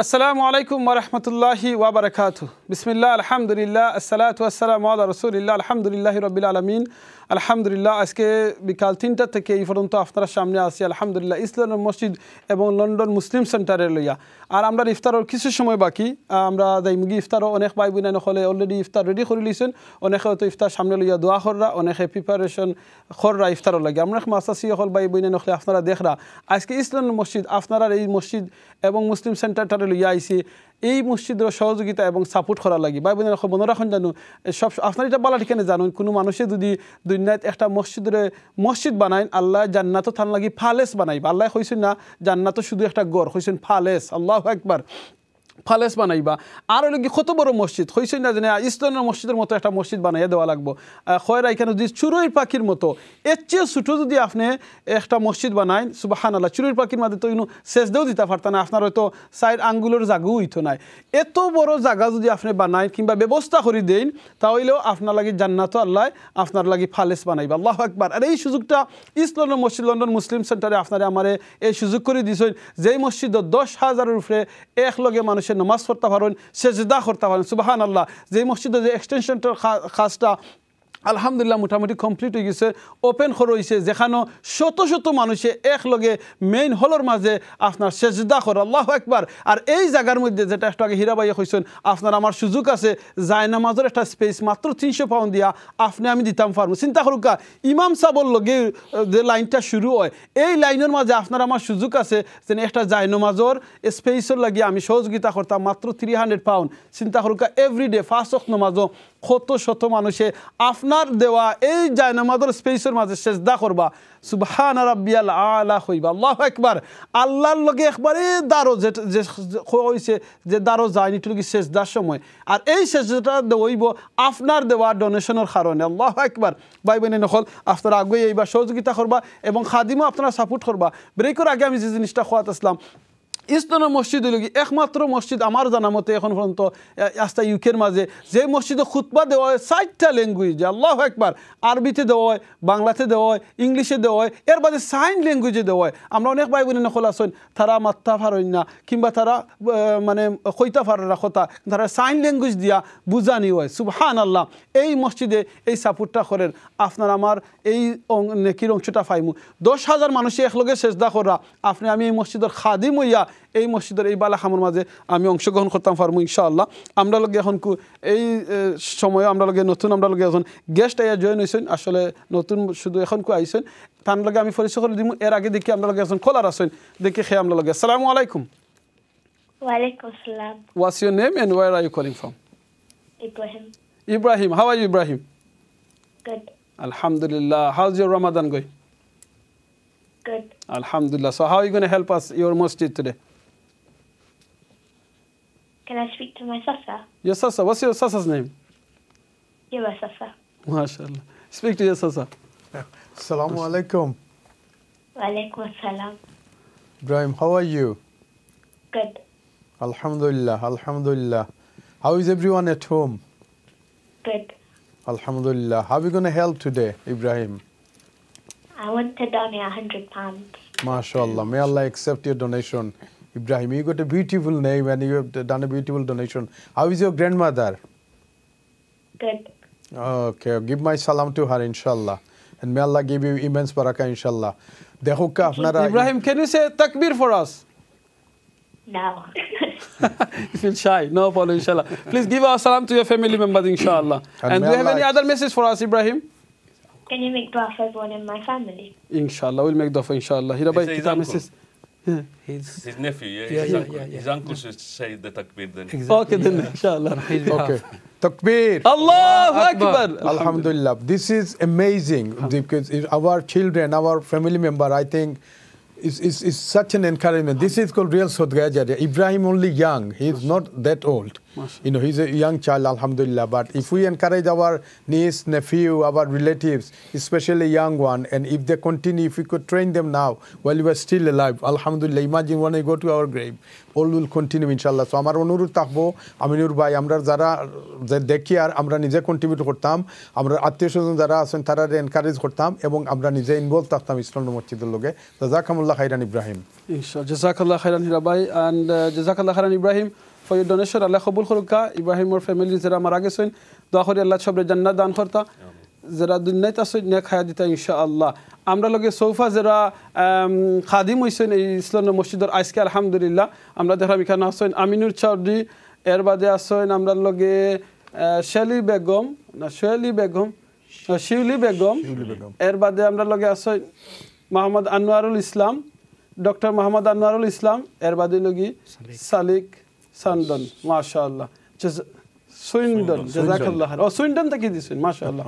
আসসালামু আলাইকুম ওয়া রাহমাতুল্লাহি ওয়া বারাকাতুহু বিসমিল্লাহ আলহামদুলিল্লাহ আসসালাতু ওয়াসসালামু আলা রাসূলিল্লাহ আলহামদুলিল্লাহি রাব্বিল আলামিন আলহামদুলিল্লাহ আজকে বিকাল 3টা থেকে এই পর্যন্ত আপনার সামনে আছি আলহামদুলিল্লাহ ইসলাম মসজিদ এবং লন্ডন মুসলিম সেন্টারে লইয়া আর আমরা ইফতারের কিছু সময় বাকি আমরা দাইমুগি ইফতারও অনেক ভাই বোন হলে অলরেডি ইফতার রেডি করে লিছেন অনেকে হয়তো ইফতার সামনে লইয়া দোয়া কররা অনেকে প্রিপারেশন কররা ইফতারও লাগে আমরা মাসাসি হল ভাই বোন হলে আপনারা দেখরা আজকে ইসলাম মসজিদ আপনারা এই মসজিদ এবং মুসলিম সেন্টারটারে লইয়া আইছি এই মসজিদের সহযোগিতা এবং সাপোর্ট করা লাগে ভাই বোনের মনে রাখুন জানো সব আপনার এটা বলা ঠিকানে জানুন কোনো মানুষে যদি দুনিয়াত একটা মসজিদ বানায় আল্লাহ জান্নাতও থান লাগি ফালেস বানাইবা আল্লাহ কইছেন না জান্নাতও শুধু একটা গড় কইছেন ফালেস আল্লাহু আকবার ফালেস বানাইবা আর হলে কত বড় মসজিদ হইছে না জানে ইসলামের মসজিদের মতো একটা মসজিদ বানাইয়া দেওয়া লাগবো খয়রা এখানে যদি চুরুই পাখির মতো এর চেয়ে ছোটো যদি আপনি একটা মসজিদ বানায় সুবহানাল্লাহ চুরুই পাখির মাঝে তো ইনু সেজদাও দিতে পারতেন না আপনার হয়তো সাইড আঙ্গুলের জায়গাও হইতো নাই এত বড় জায়গা যদি আপনি বানায় কিংবা ব্যবস্থা করে দেন তাহলেও আপনার লাগি জান্নাতও আল্লাহ আপনার লাগি ফালেস বানাইবা আল্লাহু আকবার আর এই সুযোগটা ইসলামের মসজিদ লন্ডন মুসলিম সেন্টারে আপনারা আমারে এই সুযোগ করে দিয়েছেন যেই মসজিদ 10,000-এর উপরে একলগে মানুষের নামাজ পড়তে পারেন সেজদা করতে পারেন সুবহানাল্লাহ যে মসজিদের যে এক্সটেনশনটার কাজটা আলহামদুলিল্লাহ মোটামুটি কমপ্লিট হয়ে গেছে ওপেন হয়েছে যেখানে শত শত মানুষে একলগে মেইন হলের মাঝে আপনার সেজদা করে আল্লাহু আকবার আর এই জায়গার মধ্যে যেটা একটু আগে হীরাবাইয়া কইছেন আপনার আমার সুযোগ আছে জায়নামাজের একটা স্পেস মাত্র 300 পাউন্ড দিয়া আপনি আমি দিতাম পারবো চিন্তা করুকা ইমাম সাহেবের লগে যে লাইনটা শুরু হয় এই লাইনের মাঝে আপনার আমার সুযোগ আছে যে একটা জায়নামাজের স্পেসের লাগে আমি সহযোগিতা করতাম মাত্র 300 পাউন্ড চিন্তা করুকা এভরিডে 5 ওয়াক্ত নামাজও কত শত মানুষে আপনার দেওয়া এই জায়নামাজের স্পেসের মাঝে সেজদা করবা সুবহান রাব্বিয়াল আলা হইবা আল্লাহু আকবার আল্লাহর লগে একবারে দারো যে হইছে যে দারো যায়নি তো কি সেজদার সময় আর এই সেজদাটা দেওইব আপনার দেওয়া ডোনেশনের কারণে আল্লাহু আকবার ভাই বোন নকল আপনারা আগে এইবার সহযোগিতা করবা এবং খাদিমও আপনারা সাপোর্ট করবা ব্রেকের আগে আমি যে জিনিসটা খোয়াত আসলাম ইসলামের মসজিদ হইল কি একমাত্র মসজিদ আমার জানা মতে এখন পর্যন্ত আস্তা ইউকের মাঝে যে মসজিদে খুতবা দেওয়া হয় 4টা ল্যাঙ্গুয়েজ আল্লাহু আকবার আরবিতে দেওয়া হয় বাংলাতে দেওয়া হয় ইংলিশে দেওয়া হয় এর বাদে সাইন ল্যাঙ্গুয়েজে দেওয়া হয় আমরা অনেক ভাই বোন নকল আছেন তারা মাত্তা পারেন না কিংবা তারা মানে কইতা পারে না কথা তারা সাইন ল্যাঙ্গুয়েজ দিয়া বুঝানি হয় সুবহানাল্লাহ এই মসজিদে এই সাপোর্টটা করেন আপনার আমার এই নেকির অংশটা পাইমু 10,000 মানুষে একলগে সেজদা করা আপনি আমি এই মসজিদের খাদিম হইয়া এই মসজিদের এই বালা খামর মাঝে আমি অংশগ্রহণ করতাম পারবো ইনশাআল্লাহ আমরা লগে এখন এই সময়ে আমরা লগে নতুন আমরা লগে এখন গেস্ট আইয়া জয়েন হয়েছেন আসলে নতুন শুধু এখন আইছেন তার লগে আমি পরিচয় করে দিব এর আগে দেখি আমরা লগে এখন কলার আছেন দেখি খেয়ে আমরা লগে আসসালামু আলাইকুম ওয়ালাইকুম আসসালাম What's your name and where are you calling from? Ibrahim, how are you Ibrahim? Good. Alhamdulillah. How's your Ramadan going? Good. Alhamdulillah. So how are you going to help us your masjid today? Can I speak to my sasa? Your sasa, what's your sasa's name? You're a sasa. MashaAllah. Speak to your sasa. Assalamu alaikum. Walaikum assalam. Ibrahim, how are you? Good. Alhamdulillah, alhamdulillah. How is everyone at home? Good. Alhamdulillah. How are we going to help today, Ibrahim? I want to donate £100. MashaAllah. May Allah accept your donation. Ibrahim, you got a beautiful name and you have done a beautiful donation. How is your grandmother? Good. Okay, give my salam to her, inshallah. And may Allah give you immense barakah, inshallah. Ibrahim, can you say takbir for us? No. You feel shy? No problem, inshallah. Please give our salam to your family members, inshallah. And do you have any other message for us, Ibrahim? Can you make dua for everyone in my family? Inshallah, we'll make dua for inshallah. His nephew, his uncle should say the takbir then. Exactly. Okay, then, inshallah. Okay. Takbir. Allahu Akbar. Alhamdulillah. This is amazing because our children, our family member, I think, is such an encouragement. This is called real Sadaqah Jariyah. Ibrahim only young. He is not that old. You know, he's a young child, alhamdulillah. But if we encourage our niece, nephew, our relatives, especially young one, and if they continue, if we could train them now while we are still alive, alhamdulillah, imagine when I go to our grave, all will continue, inshallah. So আমার অনুরোধ থাকবো আমিনুর ভাই, আমরা যারা দেখি আর আমরা নিজে contribute করতাম, আমরা আত্মীয়স্বজন যারা আছেন তারা এনকারেজ করতাম এবং আমরা নিজে ইনভলভ থাকতাম ইসলাম মসজিদের লগে। জাযাকামুল্লাহ খাইরান ইব্রাহিম। ইনশাআল্লাহ, জাযাকাল্লাহ খাইরান হীরা ভাই, and জাযাকাল্লাহ খাইরান Ibrahim for your donation. Allah কবুল করুকা। ইব্রাহিম ওর ফ্যামিলি যারা মারা গেছেন, দোয়া করি আল্লাহ সবরে জান্নাত দান করতা, যারা দুনিয়াতে আছে নেক হায়াত দিতা ইনশাআল্লাহ। আমরা লগে সৌফা যারা খাদিম হইছেন এই ইসলাম মসজিদের আজকে আলহামদুলিল্লাহ আমরা দেখলাম এখানে আছেন আমিনুর চৌধুরী, এর বাদে আছেন আমরা লগে শিউলি বেগম, এর বাদে আমরা লগে আছেন মোহাম্মদ আনোয়ারুল ইসলাম, ডক্টর মোহাম্মদ আনোয়ারুল ইসলাম, এর বাদে লগি সালিক সান্দন, মাশাআল্লাহ, সুইন্ডন, জাযাকাল্লাহ খাইরান। ও সুইন্ডন থেকে দিছেন, মাশাআল্লাহ।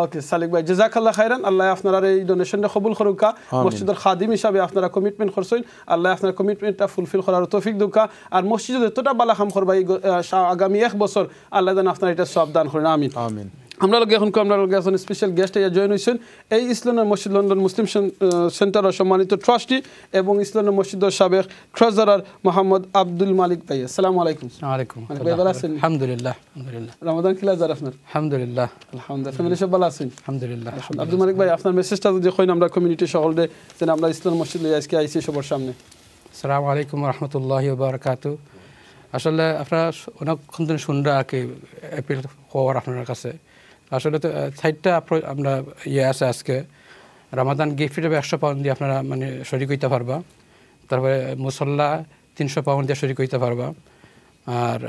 ওকে সালিক ভাই, জাযাকাল্লাহ খাইরান। আল্লাহ আপনারা এই ডোনেশনটা কবুল করুকা। মসজিদের খাদিম হিসাবে আপনারা কমিটমেন্ট করছেন, আল্লাহ আপনার কমিটমেন্টটা ফুলফিল করার তৌফিক দুকা। আর মসজিদে যতটা বালা কাম করবা আগামী 1 বছর আল্লাহ যেন আপনার এটা সব দান করেন, আমিন আমিন। আমরা লগে এখন আমরা লগে আছেন স্পেশাল গেস্ট জয়েন হয়েছেন এই ইসলামের মসজিদ লন্ডন মুসলিম সেন্টারের সম্মানিত ট্রাস্টি এবং ইসলামের মসজিদের সাবেক ট্রেজারার মোহাম্মদ আব্দুল মালিক ভাই। আসসালামু আলাইকুম। ওয়ালাইকুম ভাই ভালো আছেন? আলহামদুলিল্লাহ আলহামদুলিল্লাহ। রমাদান কিলা যার আপনার? আলহামদুলিল্লাহ আলহামদুলিল্লাহ। ফ্যামিলি সব ভালো আছেন? আলহামদুলিল্লাহ। আব্দুল মালিক ভাই আপনার মেসেজটা যদি কইন আমরা কমিউনিটি সকলকে যেন আমরা ইসলাম মসজিদ লই আজকে আইছি সবার সামনে। আসসালামু আলাইকুম ওয়া রাহমাতুল্লাহি ওয়া বারাকাতুহু। আসলে আপনারা অনেকক্ষণ ধরে শুনরা আর কি অ্যাপিল খবর আপনার কাছে। আসলে তো সাইডটা আমরা আছে আজকে রমাদান গিফট হিসেবে 100 পাউন্ড দিয়ে আপনারা মানে শরীক হইতে পারবা, তারপরে মুসল্লা 300 পাউন্ড দিয়ে শরীক হইতে পারবা। আর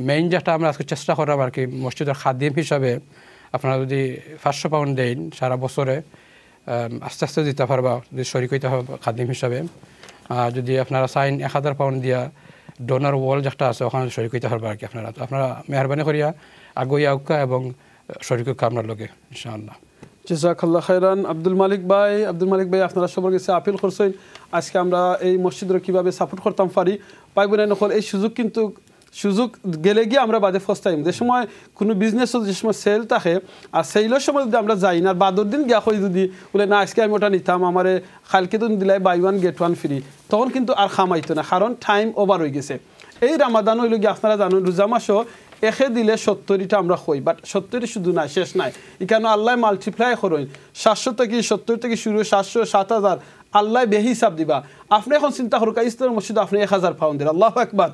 মেইন যেটা আমরা আজকে চেষ্টা করলাম আর কি মসজিদের খাদিম হিসাবে আপনারা যদি 500 পাউন্ড দেন সারা বছরে আস্তে আস্তে দিতে পারবা যদি শরীক হইতে হবে খাদিম হিসাবে। আর যদি আপনারা চাইন 1000 পাউন্ড দিয়া ডোনার ওয়াল যেটা আছে ওখানে শরীক হইতে পারবা আর কি। আপনারা মেহরবানি করিয়া আগুয়া উকা এবং শরীক আপনার লগে ইনশাআল্লাহ। জাযাকাল্লাহ খাইরান আব্দুল মালিক ভাই আপনারা সবার কাছে আপিল করছেন আজকে আমরা এই মসজিদের কিভাবে সাপোর্ট করতাম পারি ভাই বোনেরা নকল এই সুযোগ গেলে গিয়ে আমরা বাদে ফস্তাইম। যে সময় কোনো বিজনেস যে সময় সেল থাকে আর সেলের সময় যদি আমরা যাই না বাদর দিন গিয়া কই যদি বলে না আজকে আমি ওটা নিতাম আমারে কালকে তো দিলাই বাই 1 গেট 1 ফ্রি, তখন কিন্তু আর খামাইতো না কারণ টাইম ওভার হয়ে গেছে। এই রামাদান হইল গিয়ে আপনারা জানুন রোজা মাসও এখে দিলে 70টা আমরা কই, বাট 70 শুধু নাই শেষ নাই, এখানে আল্লাহ মাল্টিপ্লাই করেন 700 থেকে 70 থেকে শুরু 700 7000 আল্লাহ বেহিসাব দিবা। আপনি এখন চিন্তা করুন ইসলামের মসজিদে আপনি 1000 পাউন্ড দেন, আল্লাহু আকবার।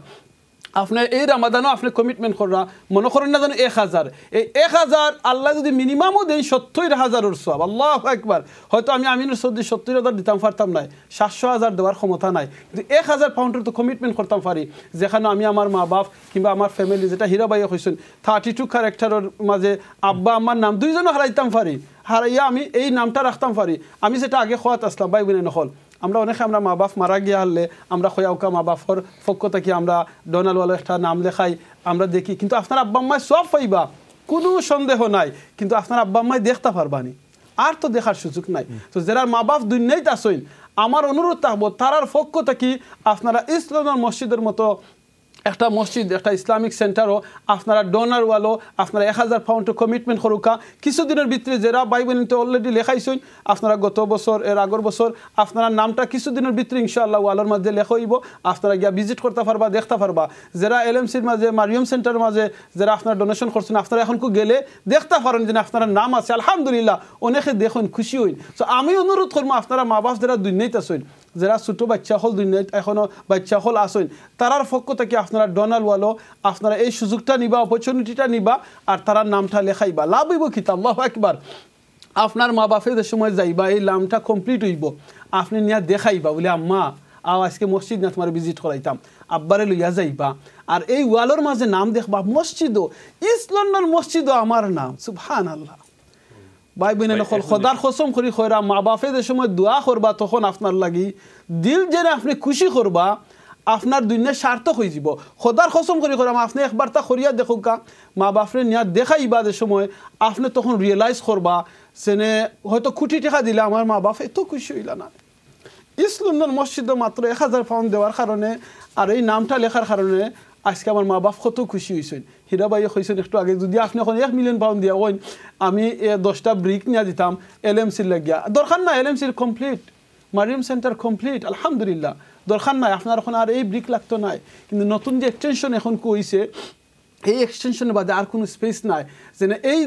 আপনার এই রামাদানও আপনি কমিটমেন্ট করা মনে করেন না যেন 1000, এই 1000 আল্লাহ যদি মিনিমামও দেয় 70,000 সওয়াব, আল্লাহু আকবার। হয়তো আমি আমিনুর চৌধুরী 70,000 দিতাম পারতাম নাই, 700,000 দেওয়ার ক্ষমতা নাই, কিন্তু 1000 পাউন্ডের তো কমিটমেন্ট করতাম পারি যেখানে আমি আমার মা বাপ কিংবা আমার ফ্যামিলি যেটা হীরা ভাইয়া কইছেন 32 ক্যারেক্টারের মাঝে আব্বা আমার নাম দুইজনও হারাইতাম পারি, হারাইয়া আমি এই নামটা রাখতাম পারি। আমি যেটা আগে খোয়াত আসলাম ভাই বোনে নকল আমরা অনেকে আমরা মা বাপ মারা গিয়া হলে আমরা খয়াউকা মা বাপর পক্ষ থেকে আমরা ডোনালওয়ালা একটা নাম লেখাই আমরা দেখি, কিন্তু আপনার আব্বা আম্মায় সব পাইবা কোনো সন্দেহ নাই, কিন্তু আপনার আব্বা আম্মায় দেখতে পারবানি আর তো দেখার সুযোগ নাই। তো যারা মা বাপ দুনিয়ায় আসেন আমার অনুরোধ থাকবো তারার পক্ষ থেকে আপনারা ইসলামের মসজিদের মতো একটা মসজিদ একটা ইসলামিক সেন্টারও আপনারা ডোনারওয়ালো আপনারা 1000 পাউন্ড কমিটমেন্ট করুকা। কিছুদিনের ভিতরে যারা ভাই বোন তো অলরেডি লেখাইছেন আপনারা গত বছর এর আগের বছর আপনারা নামটা কিছুদিনের ভিতরে ইনশাআল্লাহ ওয়ালের মধ্যে লেখা হইব, আপনারা গিয়া ভিজিট করতে পারবা দেখতে পারবা। যারা এলএমসির মাঝে মারিয়াম সেন্টারের মাঝে যারা আপনারা ডোনেশন করছেন আপনারা এখন গেলে দেখতে পারেন যে আপনার নাম আছে আলহামদুলিল্লাহ অনেকে দেখুন খুশি হইন। তো আমি অনুরোধ করবো আপনারা মা বাপ যারা দুনিয়াতে আছেন যারা ছোটো বাচ্চা হল দুনিয়ায় এখনও বাচ্চা হল আসেন তারার পক্ষ থেকে আপনারা ডোনালওয়ালো আপনারা এই সুযোগটা নিবা অপরচুনিটিটা নিবা আর তারার নামটা লেখাইবা। লাভ হইব কি আল্লাহু আকবার। আপনার মা বাপের যে সময় যাইবা এই নামটা কমপ্লিট হইব আপনি নিয়া দেখাইবা বলে আম্মা আজকে মসজিদ না তোমার ভিজিট করাইতাম আব্বারে লইয়া যাইবা আর এই ওয়ালোর মাঝে নাম দেখবা মসজিদও ইস্ট লন্ডন মসজিদও আমার নাম সুবহানাল্লাহ। ভাই বোনে নকল খোদার কসম করি খয়রা মা বাপে যে সময় দোয়া করবা তখন আপনার লাগি দিল জেনে আপনি খুশি করবা আপনার দুনিয়া সার্থক হয়ে যাব। খোদার কসম করি করাম আপনি একবার তা করিয়া দেখুকা মা বাপরে নিয়া দেখাইবা যে সময় আপনি তখন রিয়েলাইজ করবা সেনে হয়তো কোটি টাকা দিলে আমার মা বাপ এত খুশি হইলা না। ইসলামের মসজিদে মাত্র 1000 পাউন্ড দেওয়ার কারণে আর এই নামটা লেখার কারণে আজকে আমার মা বাপ কত খুশি হয়েছেন হীরা ভাই কইছেন একটু আগে যদি আপনি এখন 1 মিলিয়ন পাউন্ড দিয়া হইন আমি 10টা ব্রিক নিয়ে দিতাম এলএমসির লাগিয়া দরকার না এলএমসির কমপ্লিট মারিয়াম সেন্টার কমপ্লিট আলহামদুলিল্লাহ দরকার নাই আপনার এখন আর এই ব্রিক লাগতো নাই কিন্তু নতুন যে এক্সটেনশন এখন কইছে এই এক্সটেনশনের বাদে আর কোনো স্পেস নাই যেন এই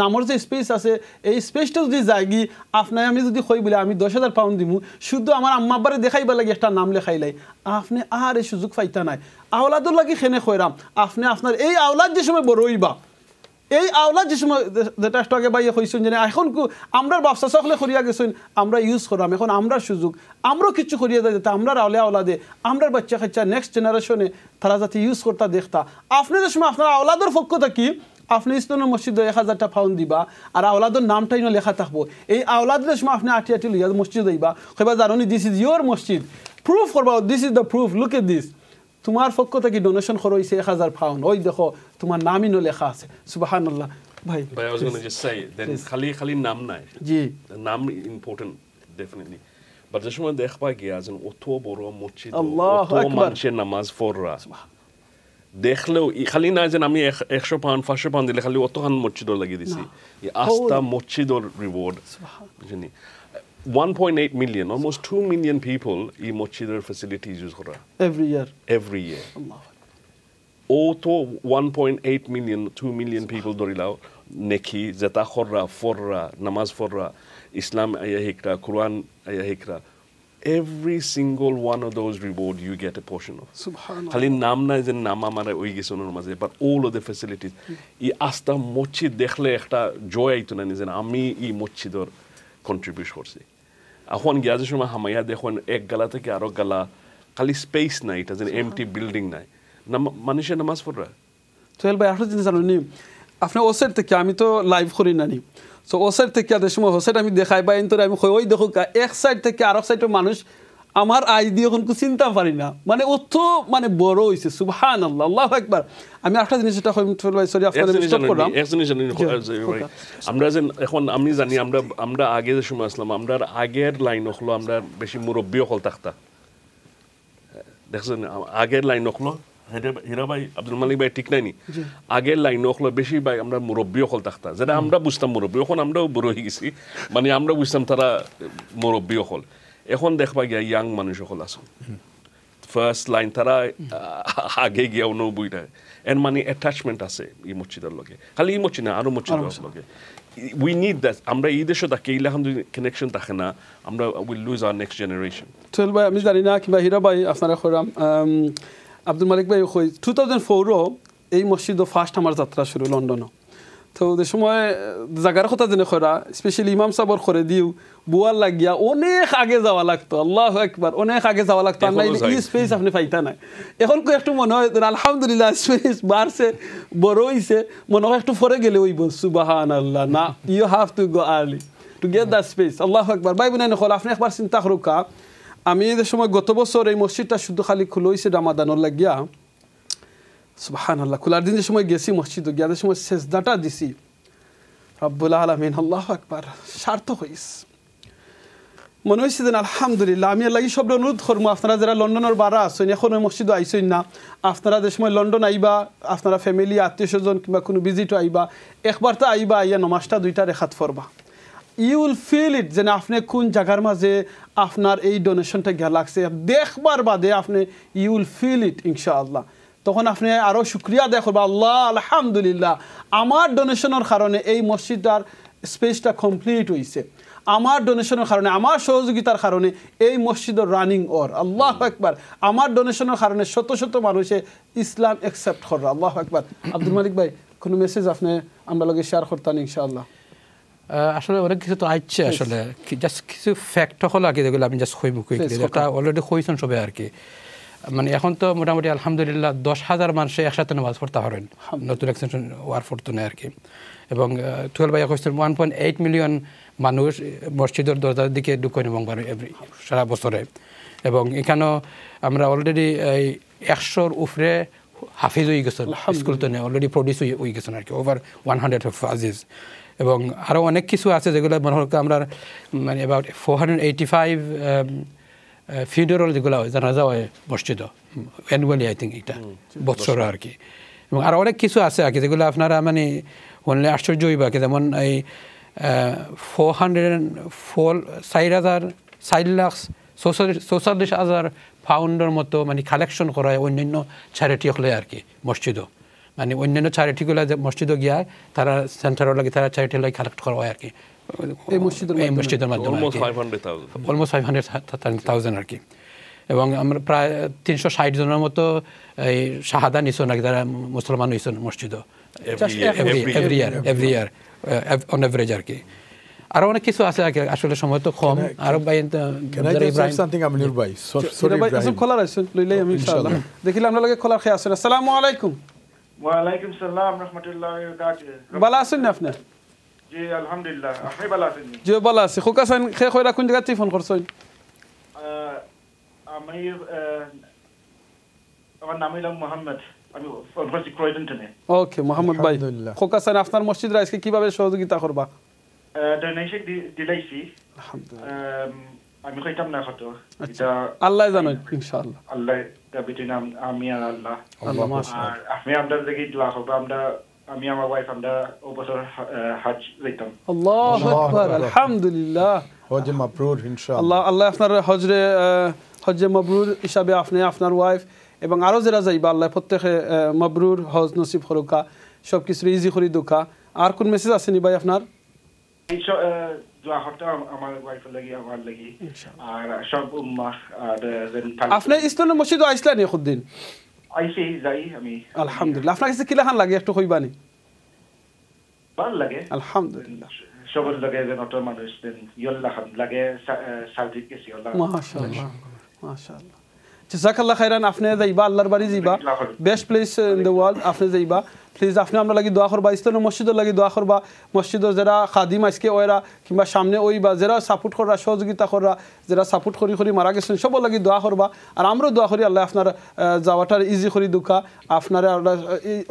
নামর যে স্পেস আছে এই স্পেসটা যদি যায়গি আপনার আমি যদি কই বলে আমি 10,000 পাউন্ড দিমু শুধু আমার আম্মা আব্বারে দেখাইবা লাগে একটা নাম লেখাইলাই আপনি আর এই সুযোগ পাইতা নাই আওলাদুর লাগি খেনে কইরাম আপনি আপনার এই আওলাদ যে সময় বড় হইবা এই আওলাদ যে সময় যেটা একটু আগে বাইয়ে কইছেন যে এখন আমরা ব্যবসা সকলে করিয়া গেছেন আমরা ইউজ করাম এখন আমরা সুযোগ আমরাও কিছু করিয়া দেয় যাতে আমরা আওলাদে আমরা বাচ্চা কাচ্চা নেক্সট জেনারেশনে তারা যাতে ইউজ করতে দেখতা আপনি যে সময় আপনার আওলাদের পক্ষ থাকি আপনি ইসলামের মসজিদে 1,000 পাউন্ড দিবা আর আওলাদের নামটাই না লেখা থাকবো এই আওলাদের সময় আপনি আটি লইয়া মসজিদ দিবা কইবা জানি দিস ইজ ইয়োর মসজিদ প্রুফ করবা this is the proof look at this তোমার পক্ষ থেকে ডোনেশন করা হয়েছে 1,000 পাউন্ড ওই দেখো তোমার নামই নো লেখা আছে সুবহানাল্লাহ ভাই I was going to just say then খালি নাম নাই জি নাম ইম্পর্টেন্ট ডেফিনেটলি বাট যে সময় দেখবা গিয়া যেন অত বড় মসজিদ আল্লাহু অত আকবার মানুষের নামাজ পড়রা দেখলেও খালি না যেন আমি 100 পাউন্ড 500 পাউন্ড দিলে খালি অতখান মসজিদও লাগিয়ে দিছি আস্থা মসজিদর রিওয়ার্ড জানি 1.8 million, almost 2 million people in Mochidar facilities use Hora. Every year. Allah. Oto 1.8 million, 2 million people dorilao neki zeta khorra forra namaz forra Islam ayahikra Quran ayahikra. Every single one of those reward you get a portion of. Subhanallah. Khali naam na je nama mara oi gisono namaze but all of the facilities. I asta mochid dekhle ekta joy aituna ni jen ami I mochidor contribute করছি এখন গিয়াজের সময় হামাইয়া দেখুন এক গালা থেকে আরো গালা খালি স্পেস নাই এটা যেন এমটি বিল্ডিং নাই মানুষের নামাজ পড়রা সোহেল ভাই একটা জিনিস জানো নি আপনি ও সাইড থেকে আমি তো লাইভ করি না নি সো ও সাইড থেকে আদের সময় ও সাইড আমি দেখাই বা এনতরে আমি ওই দেখো এক সাইড থেকে আরেক সাইডের মানুষ আমার আই দিয়ে এখন চিন্তা পারি না মানে অত মানে বড় হইছে সুবহানাল্লাহ আল্লাহু আকবার আমি একটা জিনিস এটা সোহেল ভাই সরি আপনাদের স্টপ করলাম আমরা যেন এখন আমি জানি আমরা আগে যে সময় আসলাম আমরা আগের লাইন হলো আমরা বেশি মুরব্বী হল থাকতা দেখছেন আগের লাইন হলো হীরা ভাই আব্দুল মালিক ভাই ঠিক নাইনি আগের লাইন হলো বেশি ভাই আমরা মুরব্বী হল থাকতা যেটা আমরা বুঝতাম মুরব্বী এখন আমরাও বড় হয়ে গেছি মানে আমরা বুঝতাম তারা মুরব্বী হল এখন দেখবা গিয়া ইয়াং মানুষ হল আসুন ফার্স্ট লাইন তারা আগে গিয়া অন্য বইটা এর মানে অ্যাটাচমেন্ট আছে এই মসজিদের লগে খালি এই মসজিদ না আরো মসজিদের লগে we need that আমরা এই দেশে তাকে ইলাহাম কানেকশন থাকে না আমরা will lose hour next generation Sohel ভাই আমি জানি না কিংবা হীরা ভাই আপনারা কইরাম আব্দুল মালিক ভাই কই 2004 এই মসজিদ ফার্স্ট আমার যাত্রা শুরু লন্ডনে তো যে সময় জায়গার কথা জেনে করা স্পেশালি ইমাম সাহেবর করে দিও বুয়ার লাগিয়া অনেক আগে যাওয়া লাগতো আল্লাহু আকবার অনেক আগে যাওয়া লাগতো আর নাই এই স্পেস আপনি পাইতা না এখন কো একটু মনে হয় আলহামদুলিল্লাহ স্পেস বাড়ছে বড় হইছে মনে হয় একটু পরে গেলে হইব সুবহানাল্লাহ না you have to go early to get that space আল্লাহু আকবার ভাই বোন নখল আপনি একবার চিন্তা করুকা আমি যে সময় গত বছর এই মসজিদটা শুধু খালি খুলে হইছে রামাদানের লাগিয়া সুবহানাল্লাহ খোলার দিনের সময় গেছি মসজিদে গিয়াদের সময় সেজদাটা দিছি রব্বুল আলামিন আল্লাহু আকবার সার্থক হইছে মনে হইছে যে আলহামদুলিল্লাহ আমি লাগি সব অনুরোধ করব আপনারা যারা লন্ডনের বারা আছেন এখন ওই মসজিদে আইছেন না আপনারা যে সময় লন্ডন আইবা আপনারা ফ্যামিলি আত্মীয়স্বজন কিংবা কোনো ভিজিট আইবা একবার তো আইবা আইয়া নামাজটা দুইটা রেখাত পড়বা ইউ উইল ফিল ইট যেন আপনি কোন জায়গার মাঝে আপনার এই ডোনেশনটা গিয়া লাগছে দেখবার বাদে আপনি ইউ উইল ফিল ইট ইনশাআল্লাহ তখন আপনি আরো শুকরিয়া আদায় করবা আল্লাহ আলহামদুলিল্লাহ আমার ডোনেশনের কারণে এই মসজিদটার স্পেসটা কমপ্লিট হইছে আমার ডোনেশনের কারণে আমার সহযোগিতার কারণে এই মসজিদের রানিং ওর আল্লাহু আকবার আমার ডোনেশনের কারণে শত শত মানুষে ইসলাম অ্যাকসেপ্ট করে আল্লাহু আকবার আব্দুল মালিক ভাই কোনো মেসেজ আপনি আমরা লগে শেয়ার করতেন ইনশাআল্লাহ আসলে অনেক কিছু তো আইছে আসলে জাস্ট কিছু ফ্যাক্ট হল আগে যেগুলো আমি জাস্ট কইব এটা অলরেডি কইছেন সবে আর কি মানে এখন তো মোটামুটি আলহামদুলিল্লাহ 10,000 মানুষ একসাথে নামাজ পড়তে পারেন নতুন এক্সটেনশন ওয়ার ফোরতুনে আর কি এবং 12 বাই 1.8 মিলিয়ন মানুষ মসজিদের দরজার দিকে ঢুকেন এবং সারা বছরে এবং এখানেও আমরা অলরেডি এই 100-র উপরে হাফিজ হয়ে গেছেন স্কুল তো অলরেডি প্রডিউস হয়ে গেছেন আর কি ওভার 100 অফ হাফিজ এবং আরও অনেক কিছু আছে যেগুলো মনে হয় আমরা মানে অ্যাবাউট 485 ফিউনারাল যেগুলো হয় জানাজা হয় মসজিদ অ্যানুয়ালি আই থিঙ্ক এটা বৎসর আর কি এবং আরও অনেক কিছু আছে আর কি যেগুলো আপনারা মানে অনলি আশ্চর্য হইবা কি যেমন এই 4,4,44,000 পাউন্ডের মতো মানে কালেকশন করা হয় অন্যান্য চ্যারিটি হলে আর কি মসজিদও মানে অন্যান্য চ্যারিটিগুলো যে মসজিদও গিয়া তারা সেন্টারও লাগে তারা চ্যারিটি লাগে কালেক্ট করা হয় আর কি এই মসজিদের মাধ্যমে অলমোস্ট 500,000 আর কি এবং আমরা প্রায় 360 জনের মতো এই শাহাদা নিছো নাকি তারা মুসলমান হয়েছেন মসজিদও এভরি ইয়ার অন এভারেজ আর কি আরো অনেক কিছু আছে আসলে সময় তো কম আরো ভাই something আমিনুর ভাই sorry ভাই আসলে খোলার আছেন লইলাই আমি ইনশাআল্লাহ দেখিলে আপনার লগে খোলার খেয়ে আছেন আসসালামু আলাইকুম ওয়া আলাইকুম সালাম রাহমাতুল্লাহি ওয়া বারাকাতুহু ভালো আছেন আপনি জি আলহামদুলিল্লাহ আপনি ভালো আছেন জি ভালো আছি খোকাছেন খেয়ে কইরা কোন জায়গা থেকে ফোন করছেন আমি আমার নাম হলো মোহাম্মদ আমি ফোন করছি ক্রয়ডনটনে ওকে মোহাম্মদ ভাই খোকাছেন আপনার মসজিদ রাইসকে কিভাবে সহযোগিতা করবা ডোনেশন দিলাইছি আলহামদুলিল্লাহ আমি কইতাম না কত এটা আল্লাহ জানেন ইনশাআল্লাহ আল্লাহ বিটুইন আমি আর আল্লাহ আল্লাহ মাশাআল্লাহ আর আপনি আমাদের দেখি দোয়া করব আমরা আমি আমার ওয়াইফ আমরা বছর হজ যাইতাম আল্লাহু আকবার আলহামদুলিল্লাহ হজ মাবরুর ইনশাআল্লাহ আল্লাহ আপনার হজে মাবরুর হিসাবে আপনি আপনার ওয়াইফ এবং আরো যারা যাইবা আল্লাহ প্রত্যেকে মাবরুর হজ নসিব করুকা সব কিছু ইজি করে দুকা আর কোন মেসেজ আছে নি ভাই আপনার দোয়া করতে আমার ওয়াইফের লাগি আমার লাগি আর সব উম্মাহ আর আপনি ইসলামের মসজিদে আইসলেন খুদিন আইসি যাই আমি আলহামদুলিল্লাহ আপনার কাছে কিলাখান লাগে একটু কইবানি ভালো লাগে আলহামদুলিল্লাহ সবার লাগে যে নতুন মানুষ দেন ইল্লাহ লাগে সার্ভিস কেসি আল্লাহ মাশাআল্লাহ মাশাআল্লাহ জাযাকাল্লাহ খাইরান আপনি যাইবা আল্লাহর বাড়ি যাইবা best place in the world আপনি যাইবা প্লিজ আপনি আমরা লাগি দোয়া করবা ইসলামের মসজিদের লাগি দোয়া করবা মসজিদের যারা খাদিম আজকে ওরা কিংবা সামনে ওই বা যারা সাপোর্ট করা সহযোগিতা করা যারা সাপোর্ট করি মারা গেছেন সবার লাগি দোয়া করবা আর আমরাও দোয়া করি আল্লাহ আপনার যাওয়াটার ইজি করি দুকা আপনার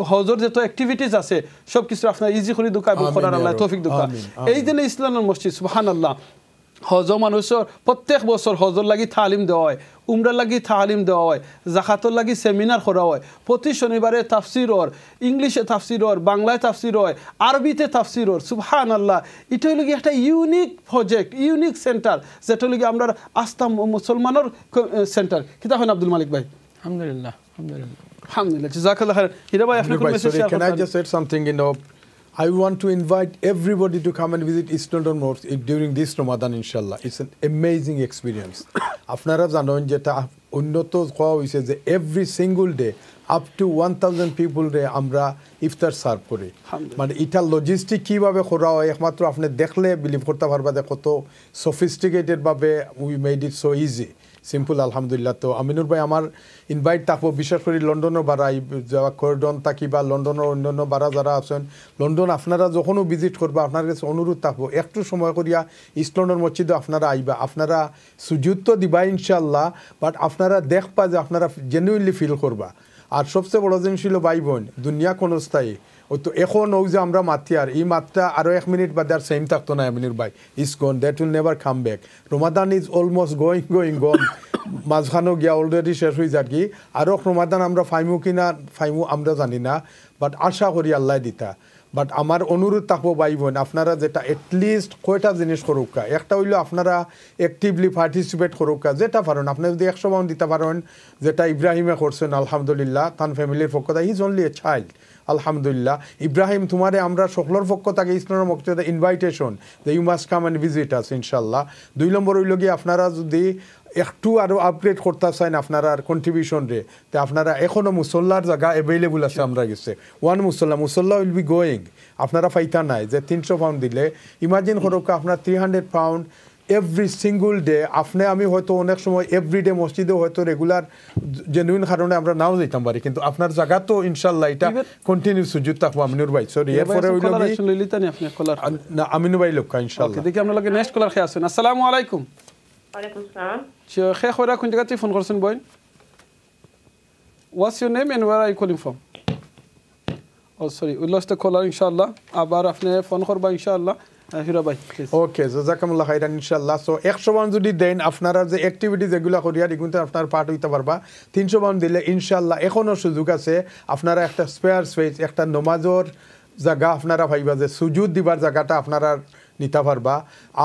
হজর যত অ্যাক্টিভিটিস আছে সব কিছু আপনার ইজি করি দুকা এবং করার আল্লাহ তৌফিক দুকা এই দিনে ইসলামের মসজিদ সুবহানাল্লাহ হজ মানুষের প্রত্যেক বছর হজর লাগি তালিম দেওয়া হয় উমরার লাগি তালিম দেওয়া হয় জাকাতর লাগি সেমিনার করা হয় প্রতি শনিবারে তাফসির হয় ইংলিশে তাফসির হয় বাংলায় তাফসির হয় আরবিতে তাফসির হয় সুবহানাল্লাহ এটা হলো একটা ইউনিক প্রজেক্ট ইউনিক সেন্টার যেটা হলো আমরা আস্থা মুসলমানের সেন্টার কিতা হয় আব্দুল মালিক ভাই আলহামদুলিল্লাহ আলহামদুলিল্লাহ জাযাকাল্লাহ খাইর হিরা ভাই আপনি কোন message share can I just say something I want to invite everybody to come and visit East London Mosque during this Ramadan, inshallah. It's an amazing experience. আপনারা জানেন যেটা উন্নত হওয়া হয়েছে যে every single day up to 1,000 people রে আমরা ইফতার serve করি মানে এটা লজিস্টিক কিভাবে করা হয় একমাত্র আপনি দেখলে বিলিভ করতে পারবা যে কত সফিস্টিকেটেড ভাবে we made it so easy simple আলহামদুলিল্লাহ তো আমিনুর ভাই আমার ইনভাইট থাকবো বিশেষ করে লন্ডনের বাড়াই যাওয়া কর্ডন থাকি বা লন্ডনের অন্যান্য বাড়া যারা আছেন লন্ডন আপনারা যখনও ভিজিট করবা আপনার কাছে অনুরোধ থাকবো একটু সময় করিয়া ইস্ট লন্ডন মসজিদে আপনারা আইবা আপনারা সুযোগ তো দিবা ইনশাল্লাহ বাট আপনারা দেখবা যে আপনারা জেনুইনলি ফিল করবা আর সবচেয়ে বড় জিনিস ছিল ভাই বোন দুনিয়া ক্ষণস্থায়ী ওই তো এখন ওই যে আমরা মাতি আর এই মাত্রা আরও 1 মিনিট বাদে আর সেম থাকতো না আমিনুর ভাই is gone that will never come back Ramadan is almost gone মাঝখানেও গিয়া অলরেডি শেষ হয়ে যাক কি আরও রমাদান আমরা ফাইমু আমরা জানি না বাট আশা করি আল্লাহ দিতা বাট আমার অনুরোধ থাকবো ভাই বোন আপনারা যেটা এটলিস্ট কয়টা জিনিস করুকা একটা হইলো আপনারা অ্যাক্টিভলি পার্টিসিপেট করুকা যেটা পারেন আপনি যদি 100 পাউন্ড দিতে পারেন যেটা ইব্রাহিমে করছেন আলহামদুলিল্লাহ তার ফ্যামিলির পক্ষ থেকে ইজ অনলি এ চাইল্ড আলহামদুলিল্লাহ ইব্রাহিম তোমারে আমরা সকলের পক্ষ থেকে ইসলামের মক্তদে ইনভাইটেশন যে you must come and visit us ইনশাল্লাহ 2 নম্বর হইল গিয়ে আপনারা যদি একটু আরও আপগ্রেড করতে চান আপনারা কন্ট্রিবিউশন রে তো আপনারা এখনও মুসল্লার জায়গা অ্যাভেলেবল আছে আমরা গেছে ওয়ান মুসল্লা উইল বি গোয়িং আপনারা ফাইতা নাই যে 300 পাউন্ড দিলে ইমাজিন করুক আপনার 300 পাউন্ড এভরি সিঙ্গল ডে আপনি আমি হয়তো অনেক সময় এভরিডে মসজিদে হয়তো রেগুলার জেনুইন কারণে আমরা নাও যেতাম পারি কিন্তু আপনার জায়গা তো ইনশাল্লাহ এটা কন্টিনিউ সুযোগ থাকবো আমিনুর ভাই সরি এরপরে না আমিনুর ভাই লোক ইনশাল্লাহ দেখি আমরা লাগে নেক্সট কলার খেয়ে আছেন আসসালামু আলাইকুম ওয়ালাইকুম সালাম খেয়ে খয়রা কোন জায়গা থেকে ফোন করছেন বই what's your name and where are you calling from oh sorry we lost the caller ইনশাআল্লাহ আবার আপনি ফোন করবা ইনশাআল্লাহ হিরা ভাই প্লিজ। ওকে, জাযাকামুল্লাহ খাইরান ইনশাআল্লাহ। সো 100 পাউন্ড যদি দেন আপনারা যে অ্যাক্টিভিটিজ এগুলা করিয়া কিন্তু আপনার পার্ট হইতে পারবা। 300 পাউন্ড দিলে ইনশাআল্লাহ এখনো সুযোগ আছে, আপনারা একটা স্পেয়ার স্পেস, একটা নমাজর জায়গা আপনারা ভাইবা যে সুজুদ দিবার জায়গাটা আপনারা নিতে পারবা।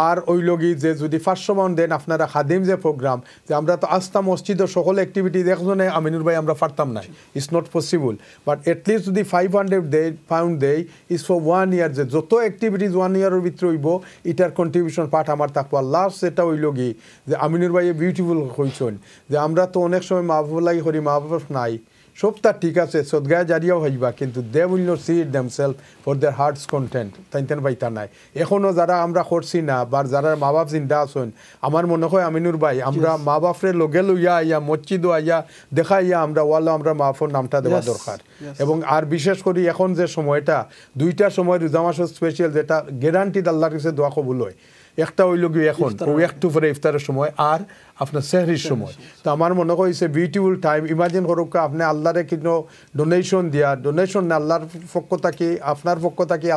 আর ওই লগি যে যদি 500 পাউন্ড দেন আপনারা খাদিম যে প্রোগ্রাম, যে আমরা তো আস্থা মসজিদের সকল অ্যাক্টিভিটিজ একজনে আমিনুর ভাই আমরা পারতাম না, it's not possible, but at least যদি 500 পাউন্ড দেই ইজ ফর 1 ইয়ার, যে যত অ্যাক্টিভিটিজ 1 ইয়ারের ভিতরে হইব এটার কন্ট্রিবিউশন পার্ট আমার থাকবো। লাস্ট সেটা হইল কি যে আমিনুর ভাই বিউটিফুল হইছেন যে আমরা তো অনেক সময় মা বাবা লাগি করি, মা বাবা নাই, সবটা ঠিক আছে, সদগায় জারিয়াও হইবা, কিন্তু they will not see it themselves for their hearts content, তাইতেন পাইতা নাই। এখনও যারা আমরা করছি না বা যারা মা বাপ চিন্তা আছেন, আমার মনে হয় আমিনুর ভাই আমরা মা বাপরে লগে লইয়া আইয়া মসজিদও আইয়া দেখা ইয়া আমরা ওয়াল্লা আমরা মা বাপর নামটা দেওয়া দরকার। এবং আর বিশেষ করে এখন যে সময়টা 2টা সময় রোজা মাস স্পেশাল, যেটা গ্যারান্টিড আল্লাহর কাছে দোয়া কবুল হয়। একটা হইল গিয়ে এখন একটু পরে ইফতারের সময় আর আপনার সেহরির সময়। তো আমার মনে হয়েছে বিউটিফুল টাইম। ইমাজিন করুক আপনি আল্লাহরে কিন্তু ডোনেশন দিয়া, ডোনেশন না আল্লাহর পক্ষ থাকি, আপনার পক্ষ থাকি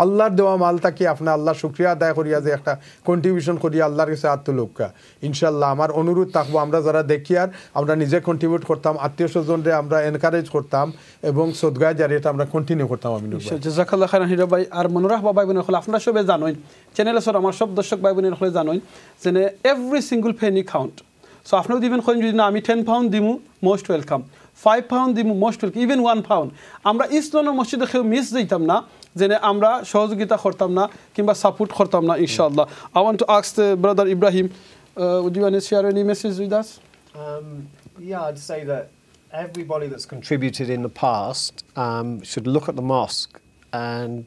আল্লাহর দেওয়া মাল থাকি আপনার আল্লাহ শুক্রিয়া আদায় করিয়া যে একটা কন্ট্রিবিউশন করিয়া আল্লাহর কাছে আত্মলোকা। ইনশাল্লাহ আমার অনুরোধ থাকবো আমরা যারা দেখি আর আমরা নিজে কন্ট্রিবিউট করতাম, আত্মীয় স্বজনরে আমরা এনকারেজ করতাম এবং সদগায় জারিয়াটা আমরা কন্টিনিউ করতাম। আমিনুর ভাই জাযাকাল্লাহ খাইরান হিরা ভাই। আর মনে রাখবা ভাই বোন হল আপনারা সবে জানেন, চ্যানেলে সর আমার সব দর্শক ভাই বোনের হলে জানেন যে every single Penney count. So আপনিও দিবেন কইন যদি না আমি 10 পাউন্ড দিমু মোস্ট ওয়েলকাম, 5 পাউন্ড দিমু মোস্ট ওয়েলকাম, ইভেন 1 পাউন্ড। আমরা ইসলামের মসজিদে কেউ মিস দিতাম না, যে আমরা সহযোগিতা করতাম না কিংবা সাপোর্ট করতাম না ইনশাআল্লাহ। I want to ask the brother Ibrahim, would you want to share any message with us? Yeah, I'd say that everybody that's contributed in the past should look at the mosque and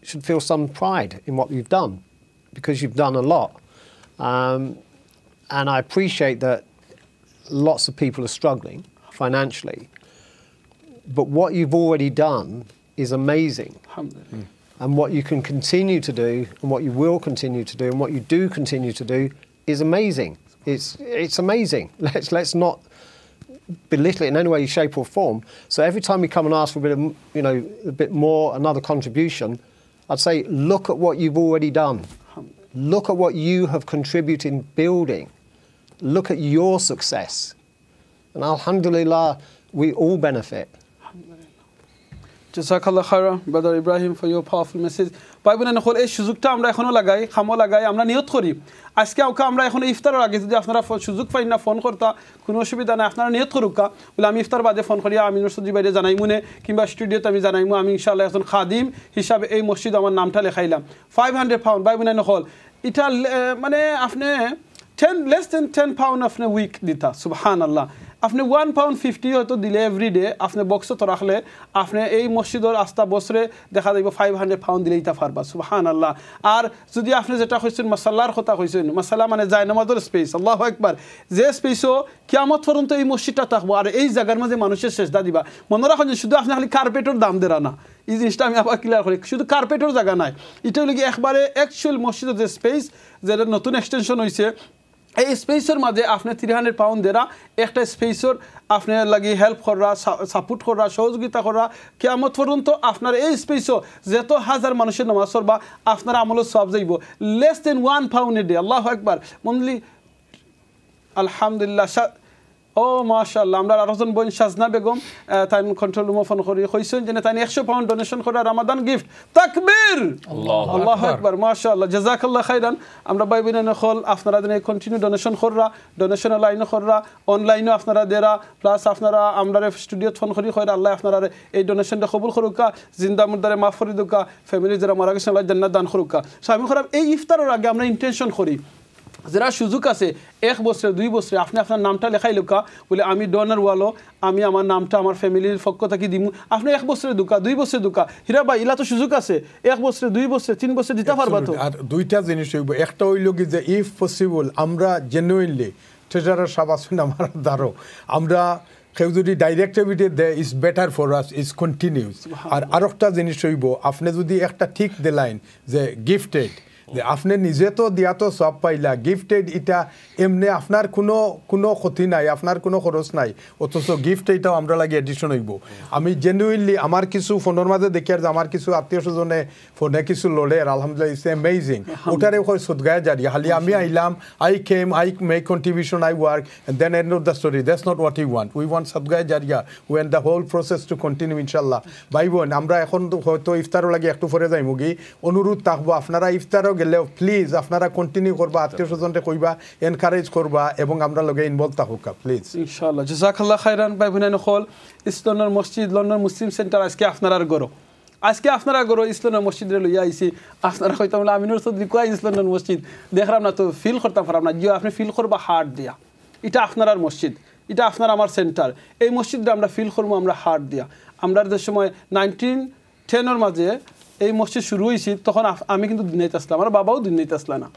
should feel some pride in what you've done, because you've done a lot. And I appreciate that lots of people are struggling financially, but what you've already done is amazing. And what you can continue to do, and what you will continue to do, and what you do continue to do is amazing. It's amazing. Let's not belittle it in any way, shape or form. So every time we come and ask for a bit of, a bit more, another contribution, I'd say look at what you've already done. Look at what you have contributed in building. Look at your success. And alhamdulillah, we all benefit. জাযাকাল্লাহ খাইরান brother Ibrahim for your powerful message. ভাই বোনেরা হল এই সুযোগটা আমরা এখনো লাগাই, খামো লাগাই, আমরা নিয়ত করি আজকে ওকে আমরা এখন ইফতারের আগে যদি আপনারা সুযোগ পাই না ফোন করতা কোনো অসুবিধা নাই, আপনারা নিয়ত করুকা বলে আমি ইফতার বাদে ফোন করিয়া আমি সজি বাইরে জানাইমু নে কিংবা স্টুডিওতে আমি জানাইমু আমি ইনশাআল্লাহ একজন খাদিম হিসাবে এই মসজিদ আমার নামটা লেখাইলাম। 500 পাউন্ড ভাই বোনেরা হল এটা মানে আপনি 10 less than 10 পাউন্ড আপনি উইক দিতা, সুবহানাল্লাহ। আপনি 1 পাউন্ড 50 হয়তো দিলে এভরিডে আপনি বক্সত রাখলে আপনি এই মসজিদের আস্থা বছরে দেখা যাইব 500 পাউন্ড দিলে ইতা পারবা, সুবহানাল্লাহ। আর যদি আপনি যেটা কইছেন মাসাল্লার কথা কইছেন, মাসাল্লা মানে যায় নামাজের স্পেস, আল্লাহু আকবার, যে স্পেসও কিয়ামত পর্যন্ত এই মসজিদটা থাকবো আর এই জায়গার মাঝে মানুষের সেজদা দিবা। মনে রাখুন যে শুধু আপনি খালি কার্পেটের দাম দেরা না, এই জিনিসটা আমি আবার ক্লিয়ার করি, শুধু কার্পেটের জায়গা নাই, এটা হলো কি একবারে অ্যাকচুয়াল মসজিদের যে স্পেস, যেটা নতুন এক্সটেনশন হয়েছে এই স্পেসের মাঝে আপনি 300 পাউন্ড দেরা একটা স্পেসর আপনার লাগি হেল্প করা, সাপোর্ট করা, সহযোগিতা করা কিয়ামত পর্যন্ত আপনার এই স্পেসও যত হাজার মানুষের নামাজ পড়বা আপনার আমলও সব যাইব। Less than 1 pound a day, আল্লাহু আকবার। মনলি আলহামদুলিল্লাহ। ও মাশাআল্লাহ, আমরা আরেকজন বোন সাজনা বেগম তাই কন্ট্রোল রুমে ফোন করি কইছেন যে তাই 100 পাউন্ড ডোনেশন করা রমাদান গিফট, তাকবীর, আল্লাহু আকবার, মাশাআল্লাহ, জাযাকাল্লাহ খাইরান। আমরা ভাই বোনেরা হল আপনারা দিনে কন্টিনিউ ডোনেশন কররা, ডোনেশন লাইনে কররা, অনলাইনে আপনারা দেরা, প্লাস আপনারা আমরা স্টুডিওতে ফোন করি কইরা আল্লাহ আপনারা এই ডোনেশনটা কবুল করুকা, জিন্দা মুর্দারে মাফ করে দুকা, ফ্যামিলি যারা মারা গেছে আল্লাহ জান্নাত দান করুকা। সো আমি খারাপ এই ইফতারের আগে আমরা ইন্টেনশন করি যারা সুযোগ আছে 1 বছরে 2 বছরে আপনি আপনার নামটা লেখাই লোকা বলে আমি ডোনার ওয়ালো, আমি আমার নামটা আমার ফ্যামিলির পক্ষ থেকে দিমু, আপনি 1 বছরে দুকা 2 বছরে দুকা, হীরা ভাই ইলা তো সুযোগ আছে 1 বছরে 2 বছরে 3 বছরে দিতে পারবা তো। আর দুইটা জিনিস হইব, একটা হইল কি যে ইফ পসিবল আমরা জেনুইনলি ট্রেজারার সাহেব আছেন আমার দ্বারো, আমরা কেউ যদি ডাইরেক্ট ডেবিটে দেয় is better for us, is continuous. আর আরেকটা জিনিস হইব আপনি যদি একটা ঠিক দিলেন যে গিফটেড, আপনি নিজে তো দিয়া তো সব পাইলা গিফটেড এটা এমনি আপনার কোনো ক্ষতি নাই আপনার কোনো খরচ নাই অথচ গিফট এটাও আমরা লাগে এডিশন হইব আমি জেনুইনলি আমার কিছু ফোনের মাঝে দেখি আর আমার কিছু আত্মীয় স্বজনে ফোনে কিছু লড়ে আর আলহামদুলিল্লাহ ইটস অ্যামেজিং ওটারে সদগায় জারি খালি আমি আইলাম I came I make contribution I work and then end of the story that's not what you want we want সদগায় জারিয়া when the whole process to continue ইনশাল্লাহ ভাই বোন আমরা এখন হয়তো ইফতারও লাগে একটু পরে যাই মুগি অনুরোধ থাকবো আপনারা ইফতারও গেলেও প্লিজ আপনারা কন্টিনিউ করবা আত্মীয় স্বজনকে কইবা এনকারেজ করবা এবং আমরা লগে ইনভলভ থাকুকা প্লিজ ইনশাআল্লাহ জাযাকাল্লাহ খাইরান ভাই বোনেন হল ইসলামের মসজিদ লন্ডন মুসলিম সেন্টার আজকে আপনারার গরো আজকে আপনারা গরো ইসলামের মসজিদে লইয়া আইছি আপনারা হয়তো আমরা আমিনুর চৌধুরী কয় ইসলামের মসজিদ দেখলাম না তো ফিল করতাম পারলাম না জিও আপনি ফিল করবা হার্ট দিয়া এটা আপনার মসজিদ এটা আপনার আমার সেন্টার এই মসজিদটা আমরা ফিল করবো আমরা হার্ট দিয়া আমরা যে সময় 1910 মাঝে এই মসজিদ শুরু হয়েছিল তখন আমি কিন্তু দুনিয়াতে আসলাম আমার বাবাও দুনিয়াতে আসলা না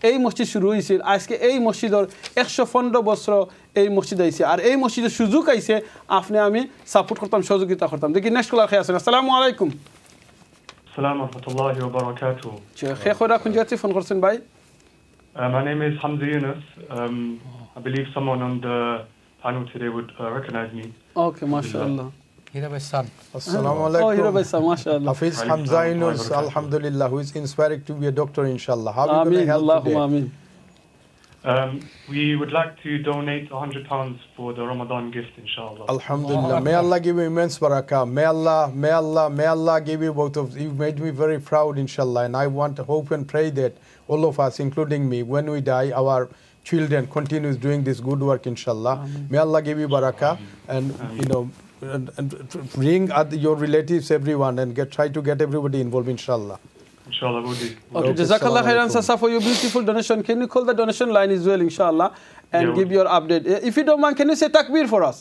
এই মসজিদ শুরু হয়েছিল আজকে এই মসজিদের 115 বছর এই মসজিদ আইছে আর এই মসজিদের সুযোগ আইছে আপনি আমি সাপোর্ট করতাম সহযোগিতা করতাম দেখি নেক্সট কলার খেয়ে আসেন আসসালামু আলাইকুম Assalamu warahmatullahi wabarakatuh. খেয়ে কোন জায়গা থেকে ফোন করছেন ভাই My name is Hamza Yunus. I believe someone on the panel today would recognize me. Okay, mashallah. Hira bhai son. Assalamu alaikum. Oh, Hira bhai son, mashallah. Hafiz Hamza Yunus, alhamdulillah, who is inspiring to be a doctor, inshallah. How are you going to help today? Ameen. We would like to donate £100 for the Ramadan gift, inshallah. Alhamdulillah. May Allah give you immense barakah. May Allah give you both of you. Made me very proud, inshallah. And I want to hope and pray that all of us, including me, when we die, our children continues doing this good work, inshallah. Amen. May Allah give you barakah and you know and bring your relatives, everyone, and try to get everybody involved, inshallah. Inshallah, we'll do. Okay, Jazakallah khairan Sasa for your beautiful donation. Can you call the donation line as well, inshallah, and give your update? If you don't mind, can you say takbir for us?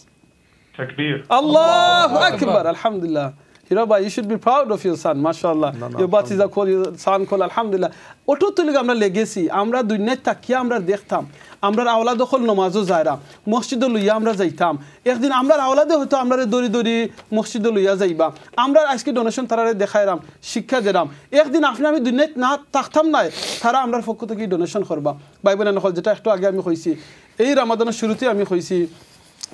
Takbir. Allahu Akbar. Alhamdulillah. Hiraba, you should be proud of your son, mashallah. Your batiza call, your son call, alhamdulillah. Oto tulig amra legacy. Amra dunya takiya amra dekhtam. আমরা আওলাদ দখল নমাজও যায়রা মসজিদে লইয়া আমরা যাইতাম একদিন আমরা আওলাদে হয়তো আমরা দড়ি দড়ি মসজিদে লইয়া যাইবা আমরা আজকে ডোনেশন তারারে দেখাইরাম শিক্ষা দিলাম একদিন আপনি আমি দুনিয়াত না থাকতাম না তারা আমরার পক্ষ থেকে ডোনেশন করবা ভাই বোন নকল যেটা একটু আগে আমি কইছি এই রমাদানের শুরুতে আমি কইছি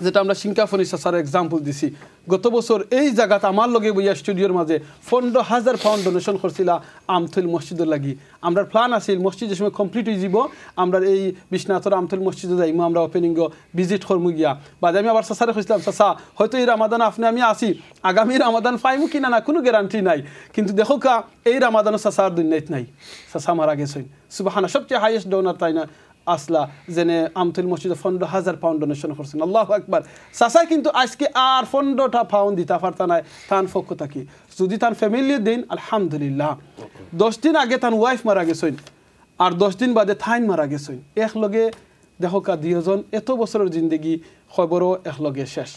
যেটা আমরা সিঙ্কাফনি সাসার এক্সাম্পল দিছি গত বছর এই জায়গাতে আমার লগে বইয়া স্টুডিওর মাঝে 15,000 পাউন্ড ডোনেশন করছিলা আমথুল মসজিদের লাগি আমরা প্ল্যান আছিল মসজিদ যে সময় কমপ্লিট হয়ে যাব আমরা এই বিশ্বনাথর আমথুল মসজিদে যাইমু আমরা ওপেনিং ভিজিট করমু গিয়া বাদে আমি আবার সাসারে কইছিলাম সাসা হয়তো এই রমাদান আপনি আমি আসি আগামী রমাদান পাইমু কিনা না কোনো গ্যারান্টি নাই কিন্তু দেখো কা এই রমাদান সাসার দুনিয়াত নাই সাসা মারা গেছেন সুবহানাল্লাহ সবচেয়ে হাইয়েস্ট ডোনার তাই না আসলা জেনে আমতুল মসজিদে 15,000 পাউন্ড ডোনেশন করছেন আল্লাহু আকবার সাসা কিন্তু আজকে আর 15টা পাউন্ড দিতে পারতা না তান পক্ষ থাকি যদি তান ফ্যামিলি দিন আলহামদুলিল্লাহ 10 দিন আগে তান ওয়াইফ মারা গেছেন আর 10 দিন বাদে থাইন মারা গেছেন এক লগে দেখো কা দুইজন এত বছরের জিন্দেগি খবরও এক লগে শেষ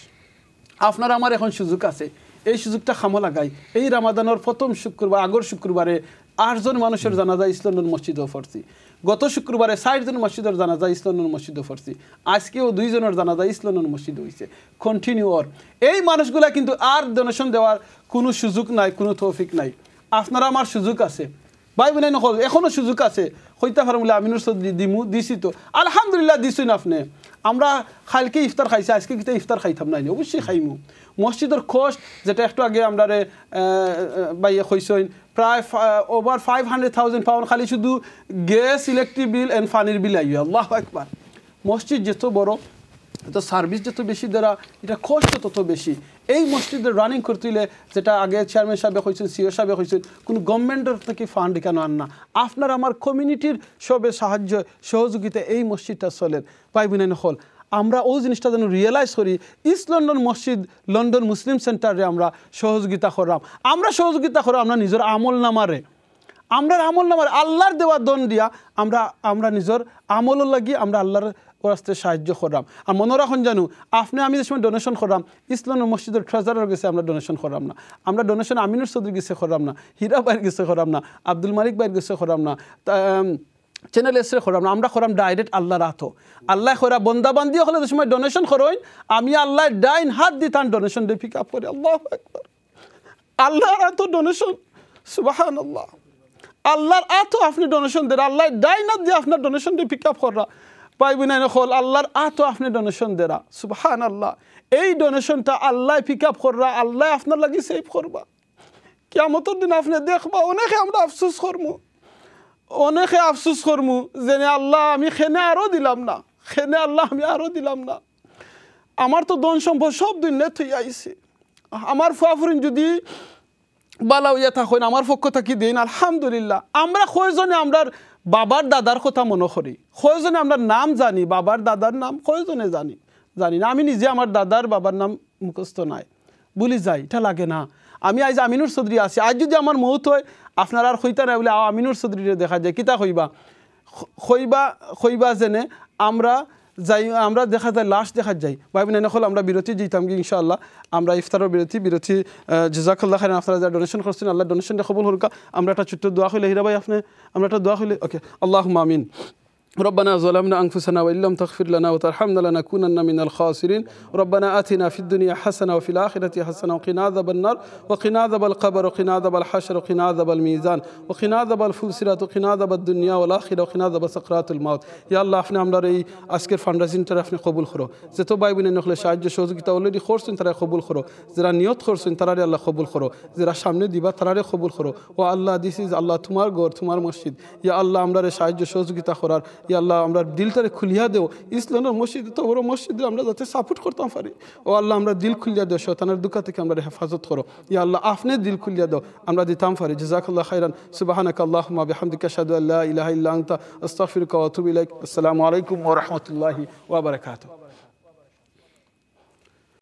আপনার আমার এখন সুযোগ আছে এই সুযোগটা খামো লাগাই এই রমাদানের প্রথম শুক্রবার আগর শুক্রবারে 8 জন মানুষের জানাজা ইসলামের মসজিদে পড়ছি গত শুক্রবারে 60 জন মসজিদের জানাজা ইসলামের মসজিদে পড়ছি আজকেও 2 জনের জানাজা ইসলামের মসজিদে হইছে কন্টিনিউ অর এই মানুষগুলা কিন্তু আর ডোনেশন দেওয়ার কোনো সুযোগ নাই কোনো তৌফিক নাই আপনারা আমার সুযোগ আছে ভাই বোন নকল এখনো সুযোগ আছে হইতা ফার্মুলা আমিনুর চৌধুরী দিমু দিছি তো আলহামদুলিল্লাহ দিছুন আপনি আমরা কালকে ইফতার খাইছি আজকে কিন্তু ইফতার খাইতাম নাই অবশ্যই খাইমু মসজিদের কষ্ট যেটা একটু আগে আমরা বাইয়ে কইছেন প্রায় ওভার 500,000 পাউন্ড খালি শুধু গ্যাস ইলেকট্রিক বিল এন্ড পানির বিল আইয় আল্লাহু আকবার মসজিদ যত বড় তো সার্ভিস যত বেশি দ্বারা এটা কষ্ট তত বেশি এই মসজিদের রানিং করতে হলে যেটা আগে চেয়ারম্যান সাহেব কইছেন সিও সাহেব কইছেন কোনো গভর্নমেন্টের থেকে ফান্ড কেন আন না আপনার আমার কমিউনিটির সবে সাহায্য সহযোগিতা এই মসজিদটা চলে পাই বিনাই হল আমরা ওই জিনিসটা যেন রিয়েলাইজ করি ইস্ট লন্ডন মসজিদ লন্ডন মুসলিম সেন্টারে আমরা সহযোগিতা করলাম আমরা সহযোগিতা করলাম আমরা নিজের আমল নামারে আমরা আমল নামারে আল্লাহর দেওয়া দন দিয়া আমরা নিজের আমল লাগি আমরা আল্লাহর রাস্তে সাহায্য করলাম আর মনে রাখুন জানো আপনি আমি যে সময় ডোনেশন করলাম ইসলামের মসজিদের ট্রেজারার গেছে আমরা ডোনেশন করলাম না আমরা ডোনেশন আমিনুর চৌধুরী গেছে করলাম না হীরা ভাইয়ের গেছে করলাম না আব্দুল মালিক ভাইয়ের গেছে করলাম না চ্যানেল এসে করলাম না আমরা করলাম ডাইরেক্ট আল্লাহর হাত আল্লাহ করা বন্দাবান্দি হলে যে সময় ডোনেশন করইন আমি আল্লাহ ডাইন হাত দিয়ে তার ডোনেশন দিয়ে পিক আপ করি আল্লাহু আকবার আল্লাহর হাত ডোনেশন সুবহানাল্লাহ আল্লাহর আতো আপনি ডোনেশন দেরা আল্লাহ ডাইনাত দিয়ে আপনার ডোনেশন দিয়ে পিক আপ করা পাইবি না হল আল্লাহর আতো আপনি ডোনেশন দেরা সুবহানাল্লাহ এই ডোনেশনটা আল্লাহ পিক আপ করা আল্লাহ আপনার লাগি সেভ করবা কিয়ামতের দিন আপনি দেখবা অনেকে আমরা আফসোস করমু অনেকে আফসোস করমু যে আল্লাহ আমি খেনে আরো দিলাম না খেনে আল্লাহ আমি আরো দিলাম না আমার তো ধন সম্পদ সব দুনিয়া থই আইছে আমার ফুয়াফুরিন যদি বালা হইয়া থাকেন আমার পক্ষ থাকি দিন আলহামদুলিল্লাহ আমরা কয়জনে আমরার বাবার দাদার কথা মনে করি কয়জনে আমরা নাম জানি বাবার দাদার নাম কয়জনে জানি না আমি নিজে আমার দাদার বাবার নাম মুখস্থ নাই বলি যাই এটা লাগে না আমি আজ আমিনুর চৌধুরী আছি আজ যদি আমার মৌত হয় আপনার আর হইতা নাই বলে আমিনুর চৌধুরীরে দেখা যায় কিতা কইবা জেনে আমরা দেখা যায় লাশ দেখা যাই ভাই বোন হল আমরা বিরতি যেতাম কি ইনশাআল্লাহ আমরা ইফতারের বিরতি জাযাকাল্লাহ খাইরান আপনারা যা ডোনেশন করছেন আল্লাহ ডোনেশনটা কবুল হোক আমরা একটা ছোট্ট দোয়া হইলে হীরা ভাই আপনি আমরা একটা দোয়া হইলে ওকে আল্লাহুম্মা আমিন ربنا ظلمنا أنفسنا وإن لم تغفر لنا وترحمنا لنكونن من الخاسرين ربنا آتنا في الدنيا حسنة وفي الآخرة حسنة وقنا عذاب النار وقنا عذاب القبر وقنا عذاب الحشر وقنا عذاب الميزان وقنا عذاب الفلسرات وقنا عذاب الدنيا والآخرة وقنا عذاب سكرات الموت يا الله আপনি আমরার এই আজকের ফান্ডরাইজিংটা আপনি কবুল করো যত ভাই বোনের নখলে সাহায্য সহযোগিতা অলরেডি করছেন তারা কবুল করো যারা নিয়ত করছেন তারারে আল্লাহ কবুল করো যারা সামনে দিবা তারারে কবুল করো ও আল্লাহ দিস ইজ আল্লাহ তোমার ঘর তোমার মসজিদ ইয়া আল্লাহ আমরারে সাহায্য সহযোগিতা করার ইয়া আল্লাহ আমরা দিলটারে খুলিয়া দেও ইসলামের মসজিদ তো বড় মসজিদে আমরা যাতে সাপোর্ট করতাম পারি ও আল্লাহ আমরা দিল খুলিয়া দেও শয়তানের দুকা থেকে আমরা হেফাজত করো ইয়া আল্লাহ আপনি দিল খুলিয়া দাও আমরা দিতাম পারি জাযাকাল্লাহ খাইরান সুবহানাকা আল্লাহুম্মা বিহামদিকা আশহাদু আল্লা ইলাহা ইল্লা আনতা আস্তাগফিরুকা ওয়া আতুবু ইলাইক আসসালামু আলাইকুম ওয়া রাহমাতুল্লাহি ওয়া বারাকাতুহু